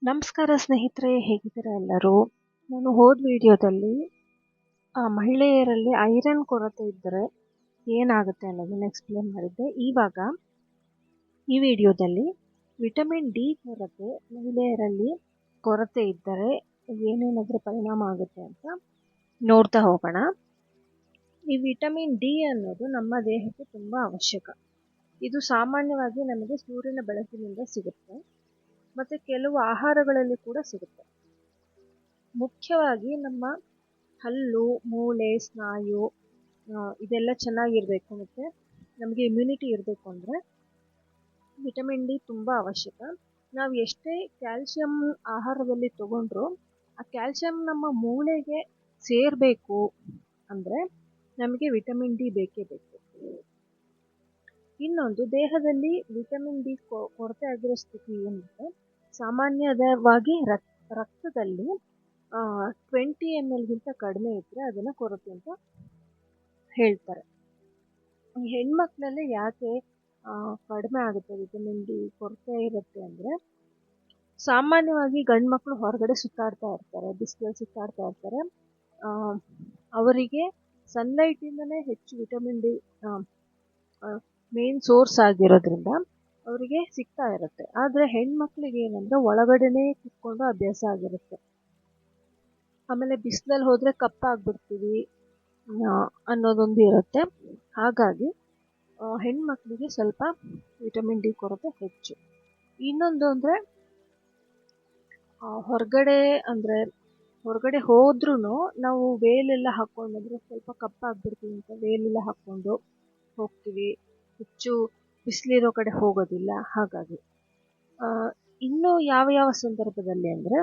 ನಮಸ್ಕಾರ ಸ್ನೇಹಿತರೆ, ಹೇಗಿದ್ದೀರಾ ಎಲ್ಲರೂ? ನಾನು ಹೋದ ವಿಡಿಯೋದಲ್ಲಿ ಮಹಿಳೆಯರಲ್ಲಿ ಐರನ್ ಕೊರತೆ ಇದ್ದರೆ ಏನಾಗುತ್ತೆ ಅನ್ನೋದನ್ನು ಎಕ್ಸ್ಪ್ಲೇನ್ ಮಾಡಿದ್ದೆ. ಇವಾಗ ಈ ವಿಡಿಯೋದಲ್ಲಿ ವಿಟಮಿನ್ ಡಿ ಕೊರತೆ ಮಹಿಳೆಯರಲ್ಲಿ ಕೊರತೆ ಇದ್ದರೆ ಏನೇನಾದರೂ ಪರಿಣಾಮ ಆಗುತ್ತೆ ಅಂತ ನೋಡ್ತಾ ಹೋಗೋಣ. ಈ ವಿಟಮಿನ್ ಡಿ ಅನ್ನೋದು ನಮ್ಮ ದೇಹಕ್ಕೆ ತುಂಬ ಅವಶ್ಯಕ. ಇದು ಸಾಮಾನ್ಯವಾಗಿ ನಮಗೆ ಸೂರ್ಯನ ಬೆಳಕಿನಿಂದ ಸಿಗುತ್ತೆ ಮತ್ತು ಕೆಲವು ಆಹಾರಗಳಲ್ಲಿ ಕೂಡ ಸಿಗುತ್ತೆ. ಮುಖ್ಯವಾಗಿ ನಮ್ಮ ಹಲ್ಲು, ಮೂಳೆ, ಸ್ನಾಯು ಇದೆಲ್ಲ ಚೆನ್ನಾಗಿರಬೇಕು ಮತ್ತು ನಮಗೆ ಇಮ್ಯುನಿಟಿ ಇರಬೇಕು ಅಂದರೆ ವಿಟಮಿನ್ ಡಿ ತುಂಬ ಅವಶ್ಯಕ. ನಾವು ಎಷ್ಟೇ ಕ್ಯಾಲ್ಶಿಯಂ ಆಹಾರದಲ್ಲಿ ತಗೊಂಡ್ರೂ ಆ ಕ್ಯಾಲ್ಶಿಯಂ ನಮ್ಮ ಮೂಳೆಗೆ ಸೇರಬೇಕು ಅಂದರೆ ನಮಗೆ ವಿಟಮಿನ್ ಡಿ ಬೇಕೇ ಬೇಕು. ಇನ್ನೊಂದು, ದೇಹದಲ್ಲಿ ವಿಟಮಿನ್ ಡಿ ಕೊರತೆ ಆಗಿರೋ ಸ್ಥಿತಿ ಏನಿದೆ, ಸಾಮಾನ್ಯವಾಗಿ ರಕ್ತದಲ್ಲಿ 20 ml ಕಡಿಮೆ ಇದ್ದರೆ ಅದನ್ನು ಕೊರತೆ ಅಂತ ಹೇಳ್ತಾರೆ. ಹೆಣ್ಮಕ್ಳಲ್ಲಿ ಯಾಕೆ ಕಡಿಮೆ ಆಗುತ್ತೆ ವಿಟಮಿನ್ ಡಿ ಕೊರತೆ ಇರುತ್ತೆ ಅಂದರೆ, ಸಾಮಾನ್ಯವಾಗಿ ಗಂಡು ಮಕ್ಕಳು ಹೊರಗಡೆ ಸುತ್ತಾಡ್ತಾ ಇರ್ತಾರೆ, ಬಿಸಿಲಲ್ಲಿ ಸುತ್ತಾಡ್ತಾ ಇರ್ತಾರೆ. ಅವರಿಗೆ ಸನ್ಲೈಟಿಂದನೇ ಹೆಚ್ಚು ವಿಟಮಿನ್ ಡಿ ಮೇನ್ ಸೋರ್ಸ್ ಆಗಿರೋದ್ರಿಂದ ಅವರಿಗೆ ಸಿಗ್ತಾ ಇರುತ್ತೆ. ಆದರೆ ಹೆಣ್ಮಕ್ಳಿಗೆ ಏನಂದರೆ ಒಳಗಡೆನೇ ಕುತ್ಕೊಂಡು ಅಭ್ಯಾಸ ಆಗಿರುತ್ತೆ. ಆಮೇಲೆ ಬಿಸಿಲಲ್ಲಿ ಹೋದರೆ ಕಪ್ಪಾಗ್ಬಿಡ್ತೀವಿ ಅನ್ನೋದೊಂದು ಇರುತ್ತೆ. ಹಾಗಾಗಿ ಹೆಣ್ಮಕ್ಳಿಗೆ ಸ್ವಲ್ಪ ವಿಟಮಿನ್ ಡಿ ಕೊರತೆ ಹೆಚ್ಚು. ಇನ್ನೊಂದು ಅಂದರೆ ಹೊರಗಡೆ ಹೋದ್ರೂ ನಾವು ವೇಲೆಲ್ಲ ಹಾಕ್ಕೊಂಡು, ಅಂದರೆ ಸ್ವಲ್ಪ ಕಪ್ಪಾಗ್ಬಿಡ್ತೀವಿ ಅಂತ ವೇಲೆಲ್ಲ ಹಾಕ್ಕೊಂಡು ಹೋಗ್ತೀವಿ, ಹೆಚ್ಚು ಬಿಸಿಲಿರೋ ಕಡೆ ಹೋಗೋದಿಲ್ಲ. ಹಾಗಾಗಿ ಇನ್ನೂ ಯಾವ ಸಂದರ್ಭದಲ್ಲಿ ಅಂದರೆ,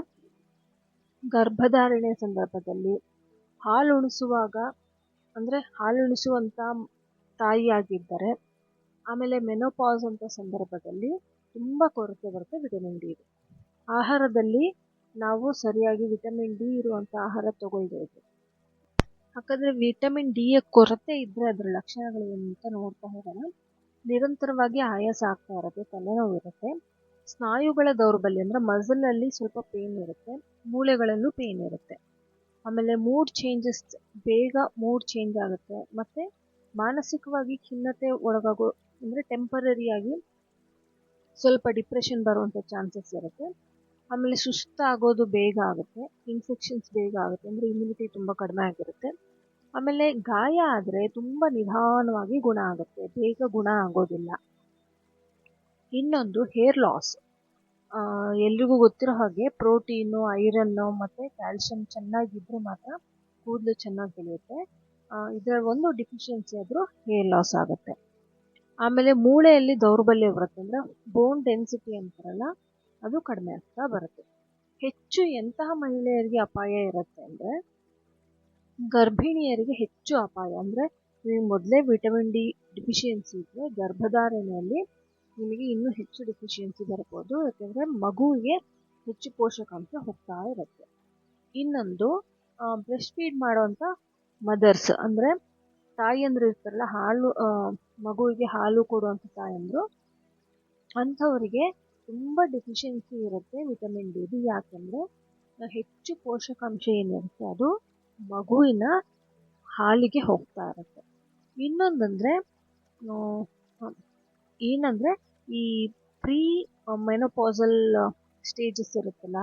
ಗರ್ಭಧಾರಣೆ ಸಂದರ್ಭದಲ್ಲಿ, ಹಾಲು ಉಣಿಸುವಂಥ ತಾಯಿಯಾಗಿದ್ದರೆ, ಆಮೇಲೆ ಮೆನೋಪಾಸ್ ಅಂತ ಸಂದರ್ಭದಲ್ಲಿ ತುಂಬ ಕೊರತೆ ಬರುತ್ತೆ ವಿಟಮಿನ್ ಡಿ. ಆಹಾರದಲ್ಲಿ ನಾವು ಸರಿಯಾಗಿ ವಿಟಮಿನ್ ಡಿ ಇರುವಂಥ ಆಹಾರ ತಗೊಳ್ಬೇಕು. ಹಾಗಾದರೆ ವಿಟಮಿನ್ ಡಿಯ ಕೊರತೆ ಇದ್ದರೆ ಅದರ ಲಕ್ಷಣಗಳು ಏನು ಅಂತ ನೋಡ್ತಾ ಹೋಗೋಣ. ನಿರಂತರವಾಗಿ ಆಯಾಸ ಆಗ್ತಾ ಇರುತ್ತೆ, ತಲೆನೋವು ಇರುತ್ತೆ, ಸ್ನಾಯುಗಳ ದೌರ್ಬಲ್ಯ ಅಂದರೆ ಮಸಲಲ್ಲಿ ಸ್ವಲ್ಪ ಪೇನ್ ಇರುತ್ತೆ, ಮೂಳೆಗಳಲ್ಲೂ ಪೇನ್ ಇರುತ್ತೆ. ಆಮೇಲೆ ಬೇಗ ಮೂಡ್ ಚೇಂಜ್ ಆಗುತ್ತೆ ಮತ್ತು ಮಾನಸಿಕವಾಗಿ ಖಿನ್ನತೆ ಒಳಗಾಗೋ, ಅಂದರೆ ಟೆಂಪರರಿಯಾಗಿ ಸ್ವಲ್ಪ ಡಿಪ್ರೆಷನ್ ಬರುವಂಥ ಚಾನ್ಸಸ್ ಇರುತ್ತೆ. ಆಮೇಲೆ ಸುಸ್ತಾಗೋದು ಬೇಗ ಆಗುತ್ತೆ, ಇನ್ಫೆಕ್ಷನ್ಸ್ ಬೇಗ ಆಗುತ್ತೆ, ಅಂದರೆ ಇಮ್ಯುನಿಟಿ ತುಂಬ ಕಡಿಮೆ ಆಗಿರುತ್ತೆ. ಆಮೇಲೆ ಗಾಯ ಆದರೆ ತುಂಬ ನಿಧಾನವಾಗಿ ಗುಣ ಆಗುತ್ತೆ, ಬೇಗ ಗುಣ ಆಗೋದಿಲ್ಲ. ಇನ್ನೊಂದು, ಹೇರ್ ಲಾಸ್. ಎಲ್ರಿಗೂ ಗೊತ್ತಿರೋ ಹಾಗೆ ಪ್ರೋಟೀನು, ಐರನ್ನು ಮತ್ತು ಕ್ಯಾಲ್ಶಿಯಂ ಚೆನ್ನಾಗಿದ್ದರೆ ಮಾತ್ರ ಕೂದಲು ಚೆನ್ನಾಗಿ ಬೆಳೆಯುತ್ತೆ. ಇದರ ಒಂದು ಡಿಫಿಷಿಯನ್ಸಿ ಆದರೂ ಹೇರ್ ಲಾಸ್ ಆಗುತ್ತೆ. ಆಮೇಲೆ ಮೂಳೆಯಲ್ಲಿ ದೌರ್ಬಲ್ಯ ಬರುತ್ತೆ, ಅಂದರೆ ಬೋನ್ ಡೆನ್ಸಿಟಿ ಅಂತಾರಲ್ಲ, ಅದು ಕಡಿಮೆ ಆಗ್ತಾ ಬರುತ್ತೆ. ಹೆಚ್ಚು ಎಂತಹ ಮಹಿಳೆಯರಿಗೆ ಅಪಾಯ ಇರುತ್ತೆ ಅಂದರೆ, ಗರ್ಭಿಣಿಯರಿಗೆ ಹೆಚ್ಚು ಅಪಾಯ. ಅಂದರೆ ನಿಮಗೆ ಮೊದಲೇ ವಿಟಮಿನ್ ಡಿ ಡಿಫಿಷಿಯನ್ಸಿ ಇದ್ದರೆ ಗರ್ಭಧಾರಣೆಯಲ್ಲಿ ನಿಮಗೆ ಇನ್ನೂ ಹೆಚ್ಚು ಡಿಫಿಷಿಯನ್ಸಿ ಬರ್ಬೋದು, ಯಾಕೆಂದರೆ ಮಗುವಿಗೆ ಹೆಚ್ಚು ಪೋಷಕಾಂಶ ಹೋಗ್ತಾ ಇರುತ್ತೆ. ಇನ್ನೊಂದು, ಬ್ರೆಸ್ಟ್ ಫೀಡ್ ಮಾಡೋವಂಥ ಮದರ್ಸ್, ಅಂದರೆ ತಾಯಿಯಂದ್ರು ಇರ್ತಾರಲ್ಲ, ಮಗುವಿಗೆ ಹಾಲು ಕೊಡುವಂಥ ತಾಯಂದರು, ಅಂಥವರಿಗೆ ತುಂಬ ಡೆಫಿಷಿಯನ್ಸಿ ಇರುತ್ತೆ ವಿಟಮಿನ್ ಡಿ. ಯಾಕೆಂದರೆ ಹೆಚ್ಚು ಪೋಷಕಾಂಶ ಏನಿರುತ್ತೆ ಅದು ಮಗುವಿನ ಹಾಲಿಗೆ ಹೋಗ್ತಾ ಇರುತ್ತೆ. ಇನ್ನೊಂದಂದರೆ ಈ ಪ್ರೀ ಮೆನೋಪಾಸಲ್ ಸ್ಟೇಜಸ್ ಇರುತ್ತಲ್ಲ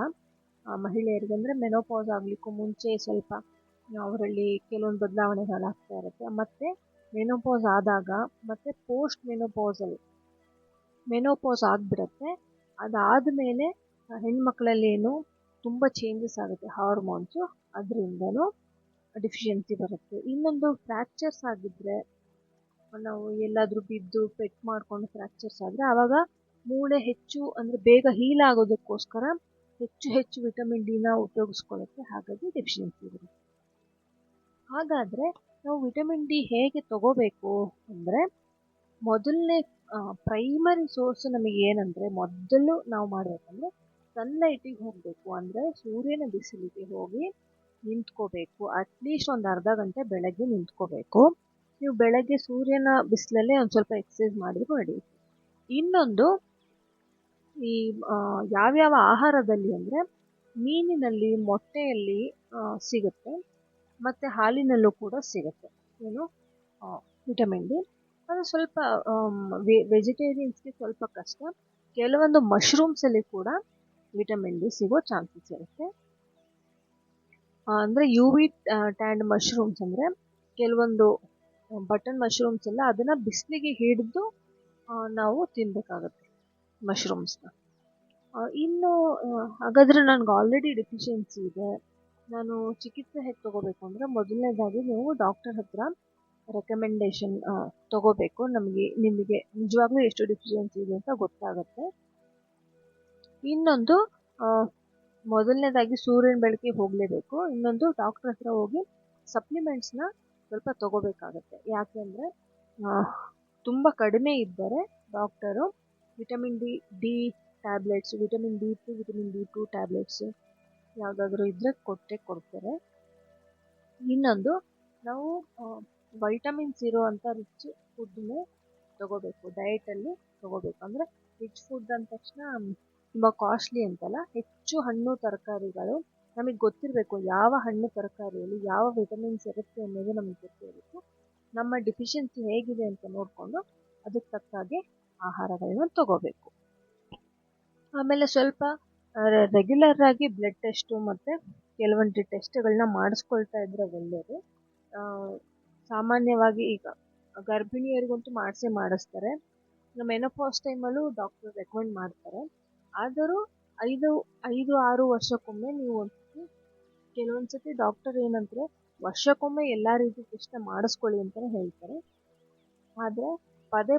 ಮಹಿಳೆಯರಿಗೆ, ಅಂದರೆ ಮೆನೋಪಾಸ್ ಆಗಲಿಕ್ಕೂ ಮುಂಚೆ ಸ್ವಲ್ಪ ಅವರಲ್ಲಿ ಕೆಲವೊಂದು ಬದಲಾವಣೆಗಳಾಗ್ತಾ ಇರುತ್ತೆ, ಮತ್ತು ಮೆನೋಪಾಸ್ ಆದಾಗ, ಮತ್ತು ಪೋಸ್ಟ್ ಮೆನೋಪಾಸ್ ಆಗಿಬಿಡುತ್ತೆ. ಅದಾದಮೇಲೆ ಹೆಣ್ಮಕ್ಳಲ್ಲಿ ತುಂಬ ಚೇಂಜಸ್ ಆಗುತ್ತೆ ಹಾರ್ಮೋನ್ಸು, ಅದರಿಂದನೂ ಡಿಫಿಷಿಯನ್ಸಿ ಬರುತ್ತೆ. ಇನ್ನೊಂದು, ಫ್ರ್ಯಾಕ್ಚರ್ಸ್ ಆಗಿದ್ದರೆ, ನಾವು ಎಲ್ಲಾದರೂ ಬಿದ್ದು ಪೆಟ್ ಮಾಡಿಕೊಂಡು ಫ್ರ್ಯಾಕ್ಚರ್ಸ್ ಆದರೆ ಆವಾಗ ಮೂಳೆ ಹೆಚ್ಚು, ಅಂದರೆ ಬೇಗ ಹೀಲ್ ಆಗೋದಕ್ಕೋಸ್ಕರ ಹೆಚ್ಚು ವಿಟಮಿನ್ ಡಿನ ಉಪಯೋಗಿಸ್ಕೊಳ್ಳುತ್ತೆ. ಹಾಗಾಗಿ ಡೆಫಿಷಿಯನ್ಸಿ ಬರುತ್ತೆ. ಹಾಗಾದರೆ ನಾವು ವಿಟಮಿನ್ ಡಿ ಹೇಗೆ ತಗೋಬೇಕು ಅಂದರೆ, ಮೊದಲನೇ ಪ್ರೈಮರಿ ಸೋರ್ಸ್ ನಮಗೆ ಏನಂದರೆ, ಮೊದಲು ನಾವು ಮಾಡಬೇಕಂದ್ರೆ ಸನ್ಲೈಟಿಗೆ ಹೋಗಬೇಕು, ಅಂದರೆ ಸೂರ್ಯನ ಬಿಸಿಲಿಗೆ ಹೋಗಿ ನಿಂತ್ಕೋಬೇಕು. ಅಟ್ಲೀಸ್ಟ್ ಒಂದು ಅರ್ಧ ಗಂಟೆ ಬೆಳಗ್ಗೆ ನಿಂತ್ಕೋಬೇಕು. ನೀವು ಬೆಳಗ್ಗೆ ಸೂರ್ಯನ ಬಿಸಿಲಲ್ಲೇ ಒಂದು ಸ್ವಲ್ಪ ಎಕ್ಸಸೈಸ್ ಮಾಡಿದ್ರು ನಡೆಯುತ್ತೆ. ಇನ್ನೊಂದು, ಈ ಯಾವ್ಯಾವ ಆಹಾರದಲ್ಲಿ ಅಂದರೆ ಮೀನಿನಲ್ಲಿ, ಮೊಟ್ಟೆಯಲ್ಲಿ ಸಿಗುತ್ತೆ, ಮತ್ತು ಹಾಲಿನಲ್ಲೂ ಕೂಡ ಸಿಗುತ್ತೆ ಏನು ವಿಟಮಿನ್ ಡಿ. ಅದು ಸ್ವಲ್ಪ ವೆಜಿಟೇರಿಯನ್ಸ್ಗೆ ಸ್ವಲ್ಪ ಕಷ್ಟ. ಕೆಲವೊಂದು ಮಶ್ರೂಮ್ಸಲ್ಲಿ ಕೂಡ ವಿಟಮಿನ್ ಡಿ ಸಿಗೋ ಚಾನ್ಸಸ್ ಇರುತ್ತೆ. ಅಂದರೆ ಯು ವಿ ಟ್ಯಾಂಡ್ ಮಶ್ರೂಮ್ಸ್ ಅಂದರೆ ಕೆಲವೊಂದು ಬಟನ್ ಮಶ್ರೂಮ್ಸ್ ಎಲ್ಲ ಅದನ್ನು ಬಿಸಿಲಿಗೆ ಹಿಡಿದು ನಾವು ತಿನ್ನಬೇಕಾಗತ್ತೆ ಮಶ್ರೂಮ್ಸ್ನ. ಇನ್ನು ಹಾಗಾದರೆ ನನಗೆ ಆಲ್ರೆಡಿ ಡೆಫಿಷಿಯನ್ಸಿ ಇದೆ, ನಾನು ಚಿಕಿತ್ಸೆ ಹೇಗೆ ತೊಗೋಬೇಕು ಅಂದರೆ ಮೊದಲನೇದಾಗಿ ನೀವು ಡಾಕ್ಟರ್ ಹತ್ರ ರೆಕಮೆಂಡೇಶನ್ ತೊಗೋಬೇಕು. ನಿಮಗೆ ನಿಜವಾಗ್ಲೂ ಎಷ್ಟು ಡೆಫಿಷಿಯನ್ಸಿ ಇದೆ ಅಂತ ಗೊತ್ತಾಗುತ್ತೆ. ಇನ್ನೊಂದು ಮೊದಲನೇದಾಗಿ ಸೂರ್ಯನ ಬೆಳಕಿಗೆ ಹೋಗಲೇಬೇಕು. ಇನ್ನೊಂದು ಡಾಕ್ಟರ್ ಹತ್ರ ಹೋಗಿ ಸಪ್ಲಿಮೆಂಟ್ಸ್ನ ಸ್ವಲ್ಪ ತೊಗೋಬೇಕಾಗತ್ತೆ. ಯಾಕೆ ಅಂದರೆ ತುಂಬ ಕಡಿಮೆ ಇದ್ದರೆ doctor vitamin D tablets, vitamin D3, vitamin D2 tablets ಯಾವುದಾದ್ರೂ ಇದ್ದರೆ ಕೊಡ್ತಾರೆ. ಇನ್ನೊಂದು ನಾವು ವೈಟಮಿನ್ಸ್ ಇರೋವಂಥ ರಿಚ್ ಫುಡ್ನೇ ತೊಗೋಬೇಕು, ಡಯಟಲ್ಲಿ ತೊಗೋಬೇಕು. ಅಂದರೆ ರಿಚ್ ಫುಡ್ ಅಂದ ತಕ್ಷಣ ತುಂಬ ಕಾಸ್ಟ್ಲಿ ಅಂತಲ್ಲ, ಹೆಚ್ಚು ಹಣ್ಣು ತರಕಾರಿಗಳು ನಮಗೆ ಗೊತ್ತಿರಬೇಕು. ಯಾವ ಹಣ್ಣು ತರಕಾರಿಯಲ್ಲಿ ಯಾವ ವಿಟಮಿನ್ಸ್ ಇರುತ್ತೆ ಅನ್ನೋದು ನಮಗೆ ಗೊತ್ತಿರಬೇಕು. ನಮ್ಮ ಡಿಫಿಷಿಯನ್ಸಿ ಹೇಗಿದೆ ಅಂತ ನೋಡಿಕೊಂಡು ಅದಕ್ಕೆ ತಕ್ಕಾಗೆ ಆಹಾರಗಳನ್ನ ತೊಗೋಬೇಕು. ಆಮೇಲೆ ಸ್ವಲ್ಪ ರೆಗ್ಯುಲರ್ ಆಗಿ ಬ್ಲಡ್ ಟೆಸ್ಟು ಮತ್ತು ಕೆಲವೊಂದು ಟೆಸ್ಟ್ಗಳನ್ನ ಮಾಡಿಸ್ಕೊಳ್ತಾ ಇದ್ದರೆ ಒಳ್ಳೆಯದು. ಸಾಮಾನ್ಯವಾಗಿ ಈಗ ಗರ್ಭಿಣಿಯರಿಗಂತೂ ಮಾಡಿಸ್ತಾರೆ. ಮೆನೋಪಾಸ್ ಟೈಮಲ್ಲೂ ಡಾಕ್ಟರ್ ರೆಕಮೆಂಡ್ ಮಾಡ್ತಾರೆ. ಆದರೂ 5-6 ವರ್ಷಕ್ಕೊಮ್ಮೆ ನೀವು ಕೆಲವೊಂದು ಸತಿ ಡಾಕ್ಟರ್ ಏನಂದರೆ ವರ್ಷಕ್ಕೊಮ್ಮೆ ಎಲ್ಲ ರೀತಿ ಟೆಸ್ಟ್ ಮಾಡಿಸ್ಕೊಳ್ಳಿ ಅಂತಲೇ ಹೇಳ್ತಾರೆ. ಆದರೆ ಪದೇ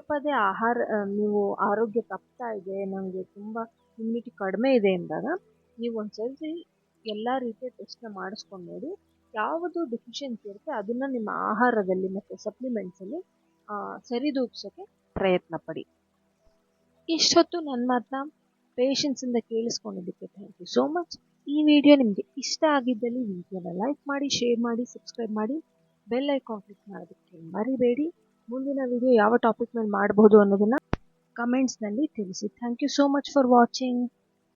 ನೀವು ಆರೋಗ್ಯ ತಪ್ತಾ ಇದೆ, ನನಗೆ ತುಂಬ ಇಮ್ಯುನಿಟಿ ಕಡಿಮೆ ಇದೆ ಎಂದಾಗ ನೀವು ಒಂದ್ಸರಿ ಎಲ್ಲ ರೀತಿಯ ಟೆಸ್ಟ್ನ ಮಾಡಿಸ್ಕೊಂಡು ನೋಡಿ, ಯಾವುದು ಡೆಫಿಷಿಯನ್ಸಿ ಇರುತ್ತೆ ಅದನ್ನು ನಿಮ್ಮ ಆಹಾರದಲ್ಲಿ ಮತ್ತು ಸಪ್ಲಿಮೆಂಟ್ಸಲ್ಲಿ ಸರಿದೂಗಿಸೋಕ್ಕೆ ಪ್ರಯತ್ನ ಪಡಿ. ಇಷ್ಟೊತ್ತು ನನ್ನ ಮಾತನ್ನ ಪೇಷನ್ಸಿಂದ ಕೇಳಿಸ್ಕೊಂಡಿದ್ದಕ್ಕೆ ಥ್ಯಾಂಕ್ ಯು ಸೋ ಮಚ್. ಈ ವಿಡಿಯೋ ನಿಮಗೆ ಇಷ್ಟ ಆಗಿದ್ದಲ್ಲಿ ವಿಡಿಯೋನ ಲೈಕ್ ಮಾಡಿ, ಶೇರ್ ಮಾಡಿ, ಸಬ್ಸ್ಕ್ರೈಬ್ ಮಾಡಿ, ಬೆಲ್ ಐಕಾನ್ ಕ್ಲಿಕ್ ಮಾಡೋದಕ್ಕೆ ಮರಿಬೇಡಿ. ಮುಂದಿನ ವಿಡಿಯೋ ಯಾವ ಟಾಪಿಕ್ ಮೇಲೆ ಮಾಡಬಹುದು ಅನ್ನೋದನ್ನು ಕಮೆಂಟ್ಸ್ನಲ್ಲಿ ತಿಳಿಸಿ. Thank you so much for watching.